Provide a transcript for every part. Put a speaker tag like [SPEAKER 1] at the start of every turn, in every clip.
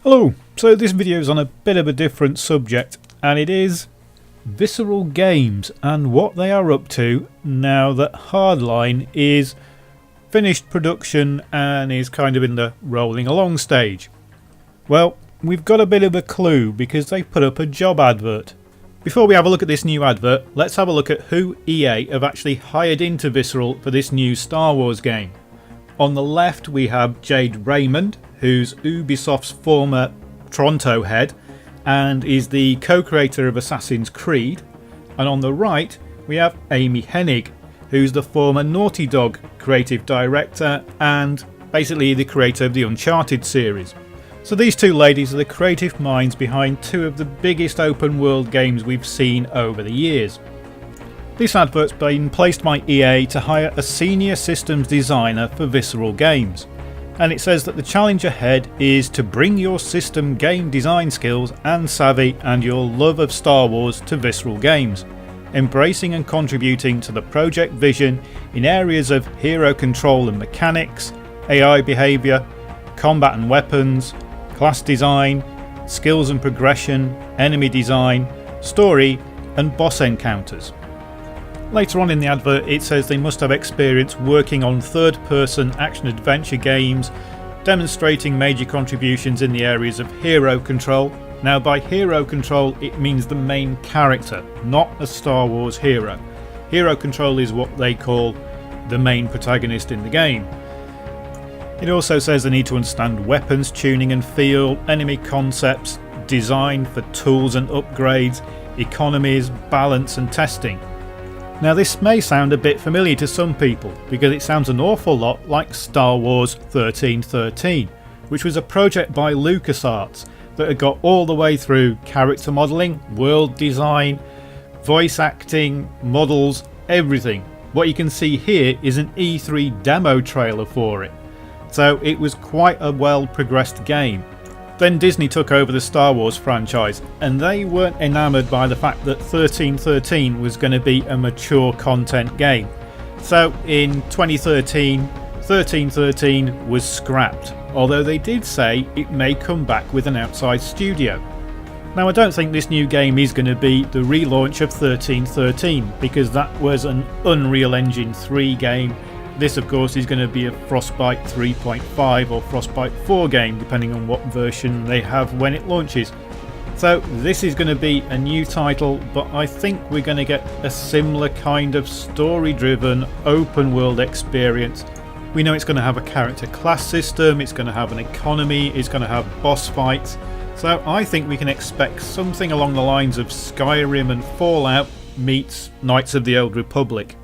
[SPEAKER 1] Hello, so this video is on a bit of a different subject, and it is Visceral Games and what they are up to now that Hardline is finished production and is kind of in the rolling along stage. Well, we've got a bit of a clue because they put up a job advert. Before we have a look at this new advert, let's have a look at who EA have actually hired into Visceral for this new Star Wars game. On the left we have Jade Raymond, who's Ubisoft's former Toronto head and is the co-creator of Assassin's Creed. And on the right we have Amy Hennig, who's the former Naughty Dog creative director and basically the creator of the Uncharted series. So these two ladies are the creative minds behind two of the biggest open world games we've seen over the years. This advert's been placed by EA to hire a senior systems designer for Visceral Games, and it says that the challenge ahead is to bring your system game design skills and savvy and your love of Star Wars to Visceral Games, embracing and contributing to the project vision in areas of hero control and mechanics, AI behaviour, combat and weapons, class design, skills and progression, enemy design, story and boss encounters. Later on in the advert it says they must have experience working on third-person action-adventure games, demonstrating major contributions in the areas of hero control. Now by hero control it means the main character, not a Star Wars hero. Hero control is what they call the main protagonist in the game. It also says they need to understand weapons tuning and feel, enemy concepts, design for tools and upgrades, economies, balance and testing. Now this may sound a bit familiar to some people because it sounds an awful lot like Star Wars 1313, which was a project by LucasArts that had got all the way through character modelling, world design, voice acting, models, everything. What you can see here is an E3 demo trailer for it, so it was quite a well progressed game. Then Disney took over the Star Wars franchise and they weren't enamoured by the fact that 1313 was going to be a mature content game. So in 2013, 1313 was scrapped, although they did say it may come back with an outside studio. Now I don't think this new game is going to be the relaunch of 1313 because that was an Unreal Engine 3 game. This of course is going to be a Frostbite 3.5 or Frostbite 4 game depending on what version they have when it launches. So this is going to be a new title, but I think we're going to get a similar kind of story driven open world experience. We know it's going to have a character class system, it's going to have an economy, it's going to have boss fights. So I think we can expect something along the lines of Skyrim and Fallout meets Knights of the Old Republic.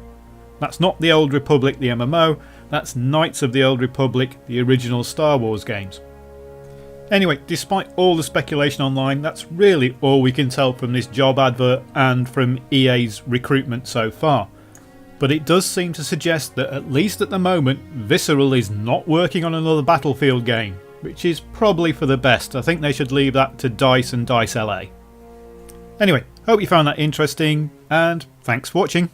[SPEAKER 1] That's not the Old Republic, the MMO, that's Knights of the Old Republic, the original Star Wars games. Anyway, despite all the speculation online, that's really all we can tell from this job advert and from EA's recruitment so far. But it does seem to suggest that at least at the moment, Visceral is not working on another Battlefield game, which is probably for the best. I think they should leave that to DICE and DICE LA. Anyway, hope you found that interesting, and thanks for watching.